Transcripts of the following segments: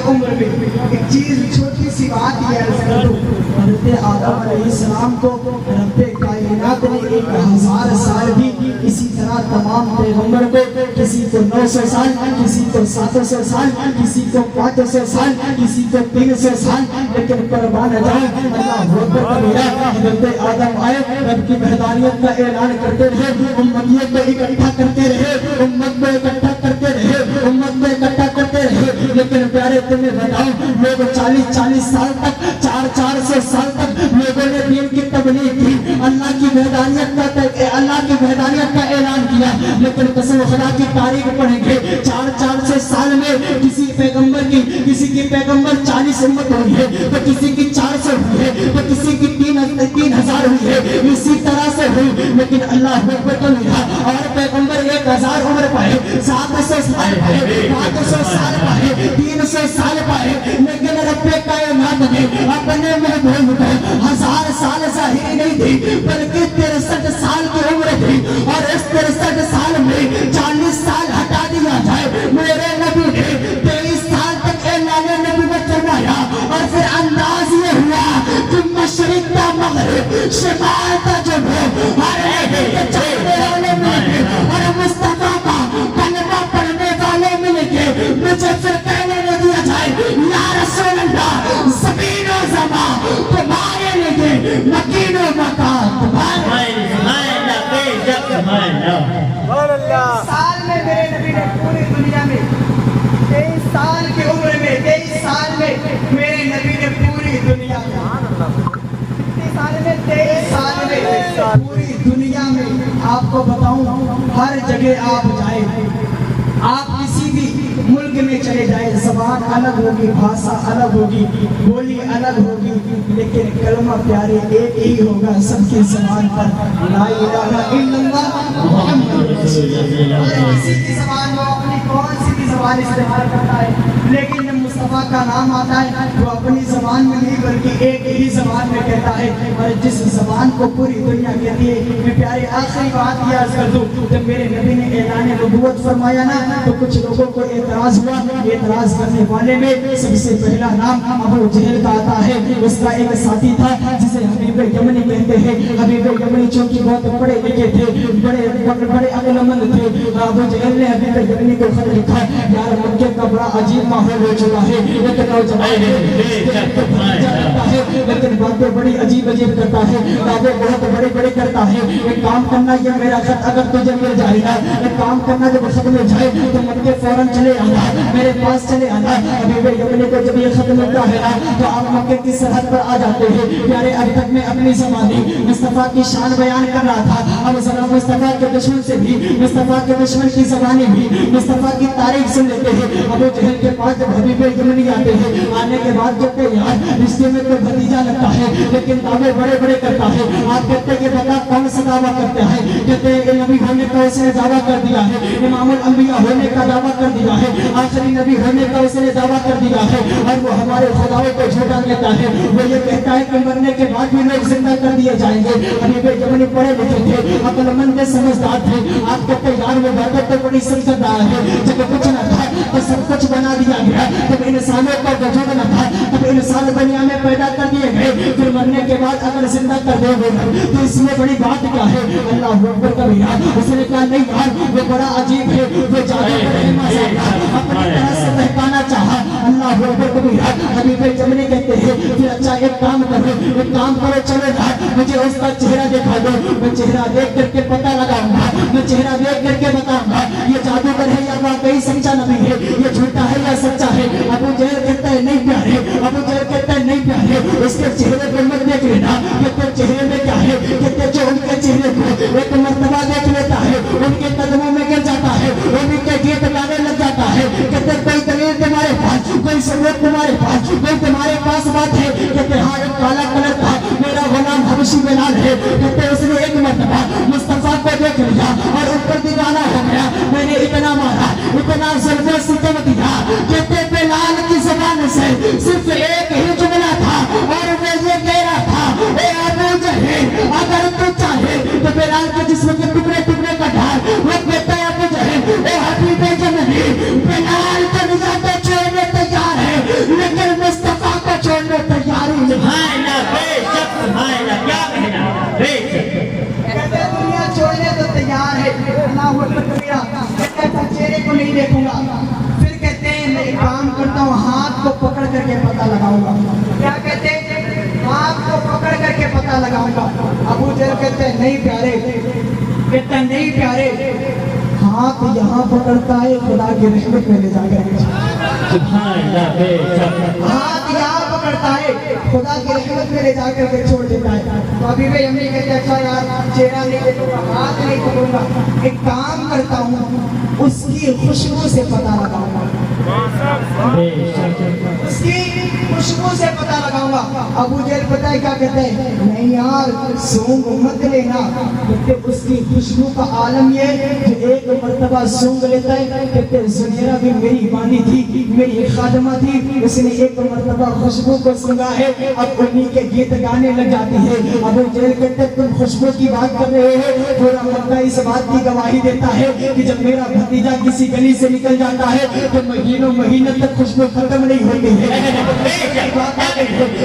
عمر میں ایک چیز چھوٹی سی بات یہ عرض کر دوں، حضرت آدم علیہ السلام کو رب کائنات نے 1000 سال بھی اسی طرح تمام پیغمبر کو کسی کو 900 سال، کسی کو 700 سال، کسی کو 500 سال، کسی کو 300 سال، لیکن قربان جائے اللہ اکبر کبیرہ، حضرت آدم آئے رب کی وحدانیت کا اعلان کرتے رہے، امتیوں کو اکٹھا کرتے رہے، امت کو اکٹھا کرتے رہے، امت کو اکٹھا کرتے رہے، لیکن پیارے تمہیں بتاؤ لوگ 40 سال تک 400 سال تک لوگوں نے دین کی تبلیغ کی، اللہ کی وحدانیت کا اعلان کیا، لیکن قسم خدا کی تاریخ پڑھیں گے 400 سال میں کسی پیغمبر کی 40 امت ہوئی ہے، تو کسی کی 400 ہوئی ہے، تو کسی کی 3000 ہوئی ہے، اسی طرح سے ہوئی، لیکن اللہ اکبر کبیرہ اور پیغمبر 1000 عمر پائے، 700 سال پائے، 500 سال پائے، 300 سال پائے، لیکن رب کائنات نے اپنے محبوب کو 1000 سال ظاہری نہیں دی بلکہ 63 سال کی عمر تھی، اور اس 63 سال میں 40 سال ہٹا دیا جائے، میرے نبی نے 23 سال تک اعلان نبوت فرمایا، اور پھر انداز یہ ہوا کہ مشرق کا مغرب، شمال کا جنوب، ہر ایک چاہنے والے ملے اور مصطفیٰ کا کلمہ پڑھنے والے ملے کے مجھے پھر کہنے نہ دیا جائے یا رسول اللہ زمین و زمان تمہارے لیے، مکین و مکان تمہارے سال میں میرے نبی نے پوری دنیا میں 23 سال کی عمر میں 23 سال میں میرے نبی نے پوری دنیا میں 23 سال میں پوری دنیا میں آپ کو بتاؤں ہر جگہ آپ جائیں، آپ کسی بھی ملک میں چلے جائیں، زبان الگ ہوگی، بھاشا الگ ہوگی، بولی الگ ہوگی، لیکن کلمہ پیارے ایک ہی ہوگا سب کی زبان پر، لا الہ الا اللہ محمد رسول اللہ۔ کسی کی زبان وہ اپنی کون سی بھی زبان استعمال کرتا ہے، لیکن جب مصطفیٰ کا نام آتا ہے وہ اپنی زبان میں نہیں بلکہ ایک ہی زبان میں کہتا ہے، اور جس زبان کو پوری دنیا کہتی ہے۔ میں پیارے آخری بات یہ عرض کر دوں، جب میرے نبی نے اعلان نبوت فرمایا نا تو کچھ لوگوں کو اعتراض ہوا، اعتراض کرنے والے میں سب سے پہلا نام ابو جہل کا آتا ہے، اس کا ایک ساتھی تھا جسے حبیب یمنی کہتے ہیں، حبیب یمنی چونکہ بہت پڑھے لکھے تھے، بڑے عقل مند تھے، ابو جہل نے حبیب یمنی کو خط لکھا، یار مکے کا بڑا عجیب ماحول ہو چکا ہے، ایک نوجوان ہے لیکن باتیں بڑی عجیب کرتا ہے، دعوے بہت بڑے کرتا ہے، ایک کام کرنا یہ میرا خط اگر تجھے مل جائے گا، ایک کام کرنا جب خط مل جائے تو مکے فوراً چلے آنا، میرے پاس چلے آنا۔ حبیب یمنی کو جب یہ خط ملتا ہے نا تو آپ مکے کی سرحد پر آ جاتے ہیں۔ پیارے اب تک میں اپنی زبانی مصطفیٰ کی شان بیان کر رہا تھا، اب ذرا مصطفیٰ کے دشمن سے بھی، مصطفیٰ کے دشمن کی زبانی بھی، مصطفیٰ کی تاریخ سن لیتے ہیں۔ ابو جہل کے پاس جب حبیب یمنی آتے ہیں، آنے کے بعد جب کہ یار رشتے میں تو بھتیجا لگتا ہے لیکن دعوے بڑے کرتا ہے، آپ کہتے ہیں کہ بتا کون سا دعویٰ کرتے ہیں، کہتے ہیں کہ نبی ہونے کا اس نے دعویٰ کر دیا ہے، امام الانبیاء ہونے کا دعویٰ کر دیا ہے، آخری نبی ہونے کا اس نے دعویٰ کر دیا ہے، اور وہ ہمارے خداؤں کو جھوٹا کہتا ہے، وہ یہ کہتا ہے کہ مرنے کے بعد بھی لوگ زندہ کر دیے جائیں گے۔ حبیب یمنی پڑھے لکھے تھے، عقل مند سمجھدار تھے، آپ کہتے ہیں یار وہ باتیں تو بڑی سمجھدار ہے، جب کچھ نہ تھا تو سب کچھ بنا دیا گیا، جب انسانوں کا وجود نہ تھا تب انسان دنیا میں پیدا کر دیے گئے، پھر مرنے کے بعد اگر زندہ کر دے گے تو اس میں بڑی بات کیا ہے؟ اللہ اکبر کبیرہ۔ اس نے کہا نہیں یار وہ بڑا عجیب ہے، وہ اپنی طرح سے بہکانا چاہا، اللہ اکبر کبیرہ۔ حبیب یمنی کہتے ہیں پھر اچھا ایک کام کرو چلو یار مجھے اس کا چہرہ دکھا دو، میں چہرہ دیکھ کر کے پتہ لگاؤں گا، میں چہرہ دیکھ کر کے بتاؤں گا یہ جادوگر ہے یا واقعی سچا نبی ہے، یہ جھوٹا ہے یا سچا ہے۔ ابو جہل کہتا ہے نہیں پیارے، ابو جہل کہتا ہے نہیں پیارے، اس کے چہرے پر مت دیکھ لینا کہ تیرے چہرے میں کیا ہے، کہ جو ان کے چہرے کو ایک مرتبہ دیکھ لیتا ہے ان کے قدموں میں گر جاتا ہے، ان کے گیت گانے لگ جاتا ہے، کہتے کوئی دلیل تمہارے پاس، کوئی ثبوت تمہارے پاس، کوئی تمہارے پاس بات ہے، کہتے ہاں ایک کالا کلر کا میرا غلام حبشی بلال ہے، کہتے اس نے ایک مرتبہ مصطفیٰ کو دیکھ لیا اور اوپر دیوانہ ہو گیا، میں نے اتنا مارا اتنا ظلم و ستم دیا، کہتے بلال کی زبان سے صرف ایک ہی جملہ تھا اور وہ یہ کہہ رہا تھا اے ابو جہل اگر تو چاہے تو بلال کے جسم کے ٹکڑے ٹکڑے کا ڈھال، وہ کہتا ہے ابو جہل اے حبیب یمنی بلال کا نجات چھوڑنے تیار ہے، अल्लाहू अकबर कबीरा। कहता था चेहरे को नहीं देखूंगा। फिर कहते हैं मैं एक काम करता हूँ, हाथ को पकड़ करके पता लगाऊंगा। क्या कहते हैं? हाथ को पकड़ करके पता लगाऊंगा। अबू जहल कहते हैं नहीं प्यारे, कहते हैं नहीं प्यारे, हाथ यहाँ पकड़ता है खुदा की रहमत में ले जाकर, हाथ यहाँ पकड़ता है खुदा की रहमत में ले जाकर के छोड़ देता है। तो अभी भी अम्मी कहते हैं अच्छा यार चेहरा नहीं देखूंगा, हाथ नहीं पकड़ूंगा, एक काम करता हूँ उसकी खुशबू से पता लगाऊंगा, उसकी खुशबू से पता लगाऊंगा। अबू जहल पता है क्या कहते हैं? नहीं यार सूंघ मत लेना, कहते उसकी खुशबू का आलम ये जो एक मर्तबा सूंघ लेता है, कहते ज़ुनैरा भी मेरी वानी थी, मेरी खादमा थी, उसने एक मर्तबा खुशबू को सूंघा है, अब उन्हीं के गीत गाने लग जाती है। अबू जहल कहते तुम खुशबू की बात कर रहे हो, पूरा मक्का इस बात की गवाही देता है कि जब मेरा भतीजा किसी गली से निकल जाता है तो महीनों महीने तक खुशबू खत्म नहीं होती है।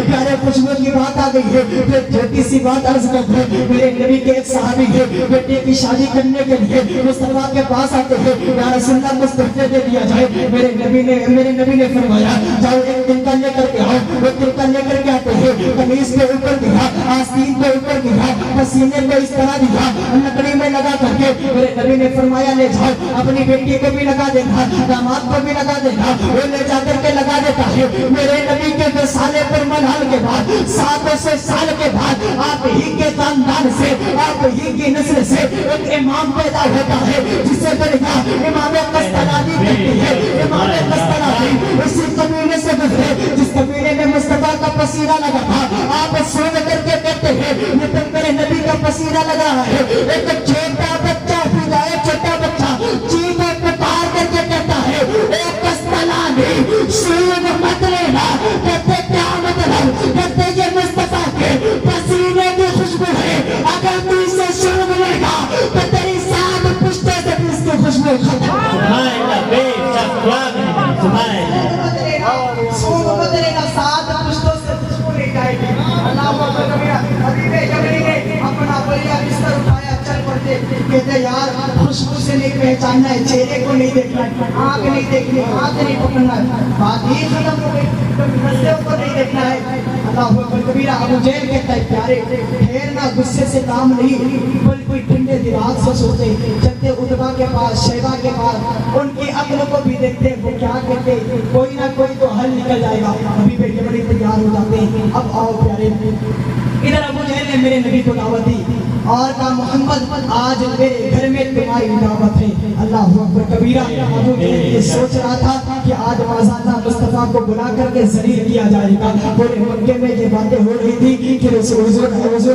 प्यारे खुशबू की बात आ गई है। फिर छोटी सी बात अर्ज कर दूं, मेरे नबी के एक सहाबी है, बेटे की शादी करने के लिए मुस्तफा के पास आते हैं, या रसूलल्लाह कुछ तोहफे दे दिया जाए। मेरे नबी ने फरमाया जाओ एक तिनका लेकर के आओ। वो तिनका लेकर के आते हैं, कमीज के ऊपर दिया, आस्तीन के ऊपर दिया, पसीने को इस तरह दिया, लकड़ी में लगा करके मेरे नबी ने फरमाया ले जाओ, अपनी बेटी को भी लगा देना, दामाद को भी लगा देना। वो ले जाकर के लगा देता है। मेरे नबी के साले पर मलहल के बाद 700 साल के बाद आप ही के खानदान से, आप ही की नस्ल से एक इमाम पैदा होता है जिसे बढ़िया इमाम कस्तलानी कहते हैं। इमाम कस्तलानी उसी कबीले से गुजरे जिस कबीले में मुस्तफा का पसीना लगा था। आप सुन करके कहते हैं ये तो मेरे नबी का पसीना लग रहा है। एक छोटा बच्चा फिजाए, छोटा बच्चा चीख पुकार करके कहता है ए कस्तलानी सूंघ मत लेना। कहते क्या मतलब? कहते ये मुस्तफा के पसीने की खुशबू है, अगर तू इसे सूंघ लेगा तो तेरी 7 पुश्तों से भी इसकी खुशबू खत्म। सूंघ मत लेना, 7 पुश्तों से खुशबू नहीं जाएगी। अल्लाह अपना बलिया बिस्तर उठाया, चल पड़ते। कहते यार खुशबू से नहीं पहचानना है, चेहरे को नहीं देखना है, आँख नहीं देखनी, हाथ नहीं पकड़ना है, बात ही खत्म हो गई, नस्लों को नहीं देखना है। अल्लाहू अकबर कबीरा। अबू जहल कहता है प्यारे ठहरना, गुस्से से काम नहीं, बल्कि कोई ठंडे दिमाग से सोचे। चलते उतबा के पास, शैबा के पास, उनकी अक्ल को भी देखते वो क्या कहते, कोई ना कोई तो हल निकल जाएगा। अभी बेटे बड़ी तैयार हो जाते हैं। अब आओ प्यारे, इधर अबू जहल ने मेरे नबी को दावत दी और कहा मोहम्मद आज मेरे घर में तुम्हारी दावत है। अल्लाह अकबर कबीरा। अबू जहल ये सोच रहा था कि आज माज़ाल्लाह मुस्तफा को बुला करके ज़लील किया जाएगा। पूरे मक्के में ये बातें हो रही थी कि हुज़ूर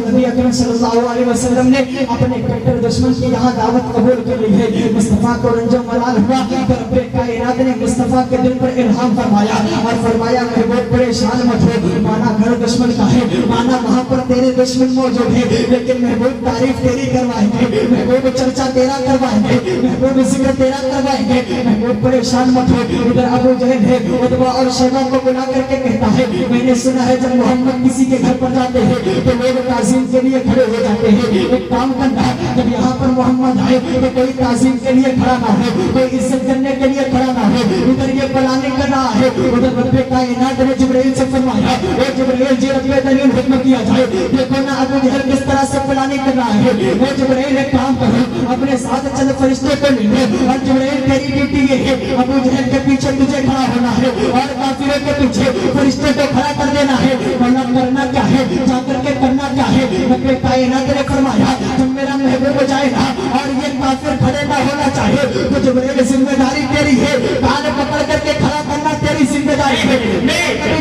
नबी अकरम सल्लल्लाहु अलैहि वसल्लम ने अपने कट्टर दुश्मन की यहाँ दावत कबूल कर ली है। मुस्तफा को रंजो मलाल हुआ तो रब्बे कायनात ने मुस्तफा के दिल पर इल्हाम फरमाया और फरमाया महबूब परेशान मत हो, माना घर दुश्मन का है, माना वहाँ पर तेरे दुश्मन मौजूद है, लेकिन महबूब तारीफ तेरी करवाएंगे, महबूब चर्चा तेरा करवाएंगे, महबूब जिक्र तेरा करवाएंगे, महबूब परेशान मत हो। इधर अबू जहल है, उतबा और शैबा को बुला करके कहता है मैंने सुना है जब मोहम्मद किसी के घर पर जाते हैं तो लोग ताज़ीम के लिए खड़े हो जाते हैं। एक काम करना, जब यहाँ पर मोहम्मद आए तो कोई ताज़ीम के लिए खड़ा ना हो, कोई इज्जत करने के लिए खड़ा ना हो। इधर ये प्लानिंग कर रहा है, उधर रब्बे कायनात ने जिब्राइल से फरमाया ए जिब्राइल जी रब्बे दलील हुक्म किया जाए। देखो ना अबू जहल किस तरह से प्लानिंग कर रहा है। वो जिब्राइल एक काम करो, अपने साथ चंद फरिश्ते को ले लो और जिब्राइल तेरी ड्यूटी ये है अबू जहल के पीछे तुझे खड़ा होना है और काफिरों के पीछे फरिश्ते को खड़ा कर देना है। वरना करना क्या है, जाकर के करना क्या है। रब्बे कायनात ने फरमाया जब मेरा महबूब जाएगा और ये काफिर खड़े ना होना चाहिए तो जिब्राइल जिम्मेदारी तेरी है, कान पकड़ करके खड़ा करना तेरी जिम्मेदारी है।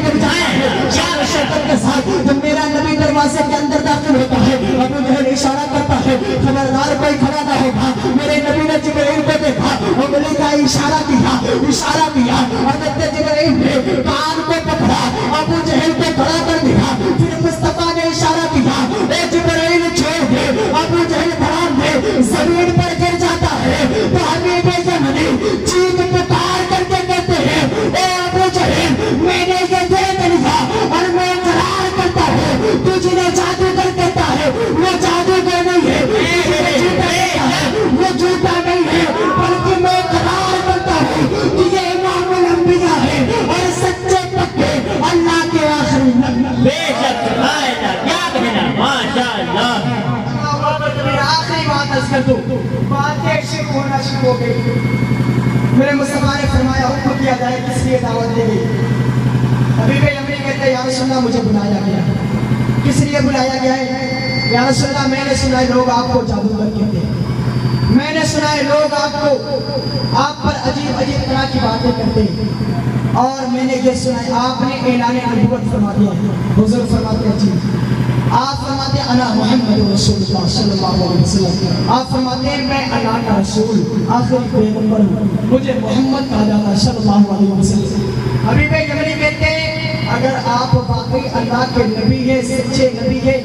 जब जाए शान शौकत के साथ जब मेरा नबी दरवाजे के अंदर दाखिल होता है, अबू जहल इशारा करता है खबरदार कोई खड़ा ना होगा। मेरे नबी ने जिब्राइल को देखा, उंगली का इशारा किया और जिब्राइल ने कान को पकड़ा, अबू जहल को खड़ा कर दिया। फिर मुस्तफा ने इशारा किया ए जिब्राइल छोड़ दे, अबू जहल धड़ाम दे जमीन पर गिर जाता है तो हबीब ज़माने चीख पुकार करके कहते हैं ए अबू जहल मैंने ये देख लिया और मैं करार करता हूँ तू जिन्हें जादूगर कहता है वो जादूगर नहीं है, वो दो, बातें शुरू होना शुरू हो गई। मेरे मुस्तफा ने फरमाया हुक्म किया जाए किस लिए दावत दी गई। अभी भी अमरी कहते हैं या रसूलल्लाह मुझे बुलाया गया। किस लिए बुलाया गया है? या रसूलल्लाह मैंने सुना है लोग आपको जादूगर कहते हैं, मैंने सुना है लोग आप पर अजीब अजीब तरह की बातें करते हैं, और मैंने ये सुना है आपने ऐलान नबूवत फरमा दिया है। हुजूर फरमाते हैं जी, आप फरमाते हैं अना मुहम्मद रसूलुल्लाह सल्लल्लाहु अलैहि वसल्लम, आप फरमाते हैं मैं अल्लाह का रसूल आखिरी पैगंबर हूँ, मुझे मोहम्मद कहा जाता है सल्लल्लाहु अलैहि वसल्लम। अभी भी यमनी कहते हैं अगर आप वाकई अल्लाह के नबी है, सच्चे नबी है,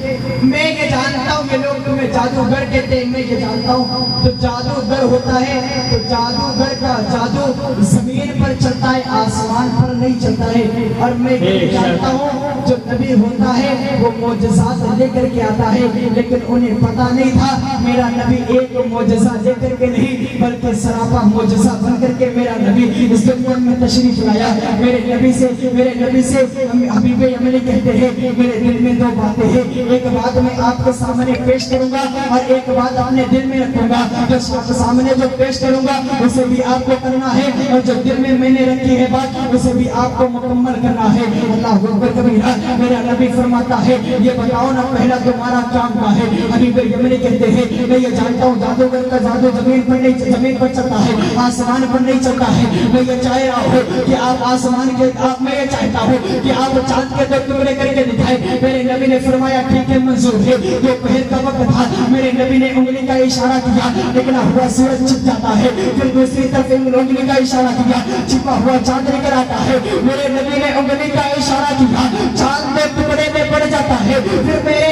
मैं ये जानता हूँ, ये लोग तुम्हें जादूगर कहते हैं, मैं ये जानता हूँ तो जादूगर होता है तो जादूगर का जादू जमीन पर चलता है, आसमान पर नहीं चलता है। और मैं ये जानता हूँ जो नबी होता है वो मोजज़ात लेकर के आता है, लेकिन उन्हें पता नहीं था मेरा नबी एक मोजज़ा लेकर के नहीं बल्कि सरापा मोजज़ा बन करके मेरा नबी इस दुनिया में तशरीफ लाया। मेरे नबी से हबीब यमनी कहते हैं मेरे दिल में दो बातें हैं, एक बात मैं आपके सामने पेश करूंगा और एक बात अपने दिल में रखूंगा। जो आपके सामने जो पेश करूंगा उसे भी आपको करना है, और जो दिल में मैंने रखी है बात उसे भी आपको मुकम्मल करना है। अल्लाह अकबर कबीरा। मेरा नबी फरमाता है ये बताओ ना पहला तुम्हारा काम क्या है? हबीब यमनी कहते हैं मैं ये जानता हूँ जादूगर का जादू जमीन पर चलता है, आसमान पर नहीं चलता है। मैं ये चाह रहा हूँ कि आप आसमान के मैं ये चाहता हूँ कि आप चांद के दो टुकड़े करके दिखाए। मेरे नबी ने फरमाया ठीक है मंजूर है। दोपहर का वक्त था, मेरे नबी ने उंगली का इशारा किया, निकला हुआ सूरज छिप जाता है, फिर दूसरी तरफ उंगली का इशारा किया, छिपा हुआ चांद निकल आता है। मेरे नबी ने उंगली का इशारा किया, चांद दो टुकड़े में पड़ जाता है। फिर मेरे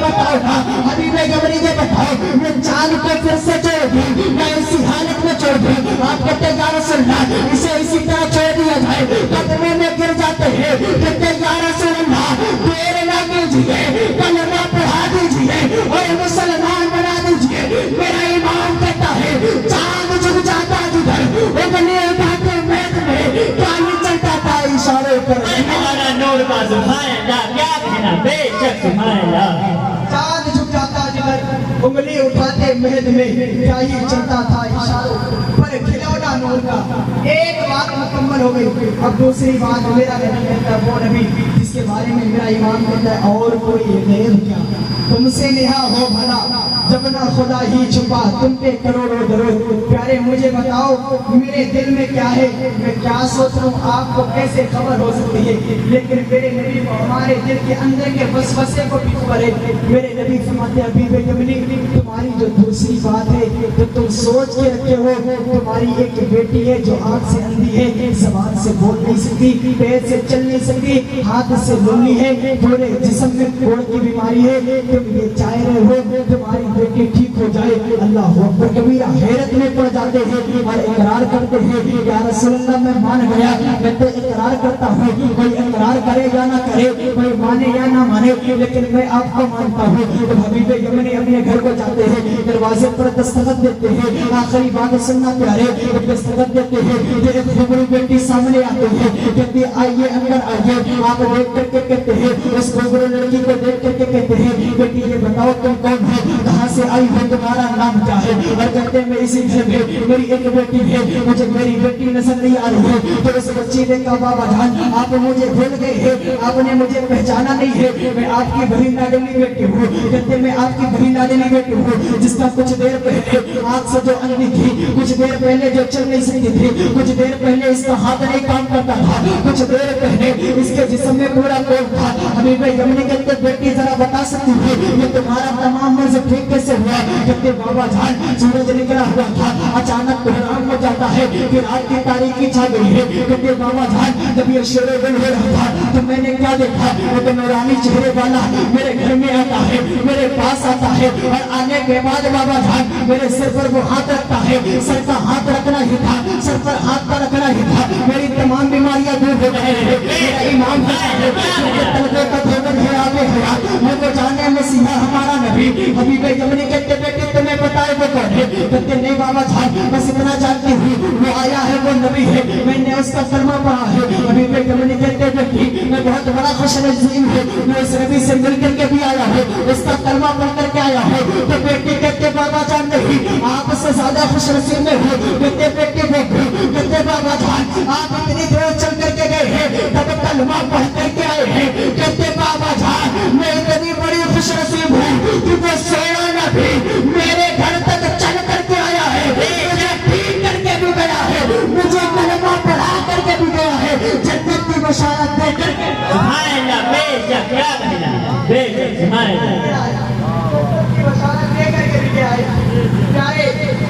बताओ ना हबीब गबरी के बताओ मैं चांद को फिर से छोड़ दूं, मैं इसी हालत में छोड़ दूं? आप कहते या रसूलल्लाह इसे इसी तरह छोड़ दिया जाए, कदमे में गिर जाते हैं। कहते या रसूलल्लाह देर ना कीजिए, कलमा पढ़ा दीजिए और मुसलमान बना दीजिए। मेरा ईमान कहता है चांद झुक जाता जिधर उगने उठाते मैद में पानी चलता था इशारे पर। हमारा नूर का सुभान क्या कहना बेशक तुम्हारा। चांद झुक जाता जिधर उंगली उठाते महद में क्या ही चलता था इशारों पर, खिलौना नूर का। एक बात मुकम्मल हो गई। अब दूसरी बात मेरा नबी कहता है वो नबी जिसके बारे में मेरा ईमान कहता है और कोई गैर क्या तुमसे नेहा हो भला जब ना खुदा ही छुपा तुम पे करोड़ों दरों। प्यारे मुझे बताओ मेरे दिल में क्या है, मैं क्या सोच रहा हूँ आपको कैसे खबर हो सकती है, लेकिन मेरे नबी को हमारे दिल के अंदर के वसवसे को भी खबर है। मेरे नबी फरमाते हबीब यमनी तुम्हारी जो दूसरी बात है तो तुम सोच के रखे हो, तुम्हारी एक बेटी है जो आँख से अंधी है, जबान से बोल नहीं सकती, पैर से चल नहीं सकती, हाथ से लूली है, पूरे जिस्म में कोड़ की बीमारी है। तुम ये चाह रहे हो तुम्हारी बेटी ठीक हो जाए। अल्लाह अकबर कबीरा। हैरत में पड़ जाते हैं और इकरार करते हैं या रसूलल्लाह मैं मान गया, मैं तो इकरार करता हूँ, कोई इकरार करे या ना करे, कोई माने या ना माने, लेकिन मैं आपको मानता हूँ। तो हबीब यमनी अपने घर को जाते हैं, दरवाजे पर दस्तखत देते हैं, आखिरी बात सुनना प्यारे, दस्तखत देते हैं, एक खूबसूरत बेटी सामने आती है, कहती आइए अंदर आइए। आप देख करके कहते हैं उस खूबसूरत लड़की को देख करके कहते हैं बेटी ये बताओ तुम कौन हो, कहाँ से आई हो, तुम्हारा नाम क्या है? और कहते हैं मैं इसी घर में मेरी एक बेटी है, मुझे मेरी बेटी नजर नहीं आ रही है। तो उस बच्ची ने कहा बाबा जान आप मुझे भूल गए हैं, आपने मुझे पहचाना नहीं है, मैं आपकी बड़ी लाडली बेटी हूँ। कहते मैं आपकी बड़ी लाडली बेटी हूँ जिसका कुछ देर पहले आँख से जो अंधी थी, कुछ देर पहले जो चल नहीं सकती थी, कुछ देर पहले इसका हाथ नहीं काम करता था, कुछ देर पहले इसके जिस्म में पूरा कोड़ था। हबीब यमनी कहते बेटी जरा बता सकती है ये तुम्हारा तमाम मर्ज ठीक कैसे हुआ? कहते बाबा जान सूरज निकला हुआ था, अचानक कोहराम हो जाता है, फिर रात की तारीकी छा गई है। कहते बाबा जान जब ये शेरे गुल हो रहा था तो मैंने क्या देखा, तो नूरानी चेहरे वाला मेरे घर में आता है, मेरे पास आता है, और आने के बाद बाबा जान मेरे सिर पर वो हाथ रखता है। सर का हाथ रखना ही था, सर पर हाथ का रखना ही था, मेरी तमाम बीमारियां दूर हो गई है। मेरा ईमान तलबे का धोबन है आगे हया, मुझे जाने मसीहा हमारा नबी। हबीब यमनी कहते बेटे तुम्हें पता है वो कौन है? कहते नहीं बाबा जान, बस इतना जानती हूँ वो आया है, वो नबी है, मैंने उसका कलमा पढ़ा है। अभी पे कमनी कहते व्यक्ति मैं बहुत बड़ा खुश नसीब है, मैं इस नबी से मिल करके भी आया है, इसका कलमा पढ़ करके आया है। तो बेटी कहते बाबा जान नहीं, आपसे ज्यादा खुश नसीब में हूँ। कहते बेटी देखो, कहते बाबा जान आप इतनी दूर चल करके गए हैं, तब कलमा पढ़ करके आए हैं। कहते बाबा जान मैं इतनी बड़ी खुश नसीब हूँ कि वो सोया नबी मेरे घर तक चल करके आया है, मुझे ठीक करके भी गया है, मुझे कलमा पढ़ा करके भी गया है, जन्नत की बशारत दे करके सुभान अल्लाह, बेशक क्या कहना, बेशक सुभान अल्लाह। की बशारत दे करके भी गया है। प्यारे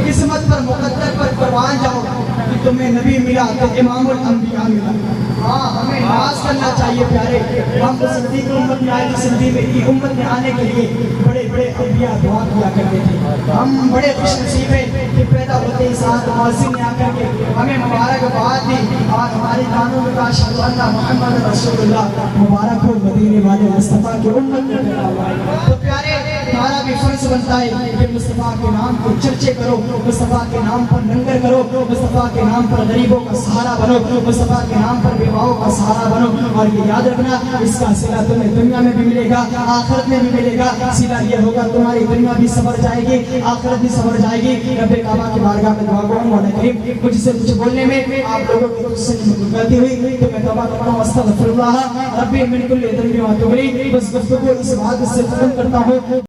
किस्मत पर मुकद्दर पर कुर्बान जाओ कि तुम्हें नबी मिला तो इमामुल अंबिया मिला। हाँ, हमें नाज करना चाहिए प्यारे। हम सिद्दीक उम्मत में आए, सिद्दीक की उम्मत में आने के लिए बड़े बड़े अंबिया दुआ किया करते थे। हम बड़े खुश नसीब हैं कि पैदा होते ही साथ मौसिम ने आकर के हमें मुबारकबाद दी और हमारी कानून का शहजादा मोहम्मद रसूलुल्लाह मुबारक हो मदीने वाले मुस्तफ़ा की उम्मत में पैदा हुआ है। तो प्यारे हमारा भी फर्ज बनता है कि मुस्तफ़ा के नाम को चर्चे करो, मुस्तफ़ा के नाम पर लंगर करो, मुस्तफ़ा के नाम पर गरीबों का सहारा बनो, मुस्तफ़ा के नाम पर बेवाओं का सहारा बनो। और ये याद रखना, इसका सिला तुम्हें दुनिया में भी मिलेगा, आखिरत में भी मिलेगा। सिला ये होगा तुम्हारी दुनिया भी संवर जाएगी, आखिरत भी संवर जाएगी। रब्बे काबा की बारगाह में दुआ करूं मौला करीम मुझसे कुछ बोलने में आप लोगों की तुझसे गलती हुई तो मैं तौबा करता हूं, अस्तगफिरुल्लाह रब्बी मिन कुल्ली ज़ंबि व अतूबु इलैह। बस गुफ्तगू इस बात से खत्म करता हूं।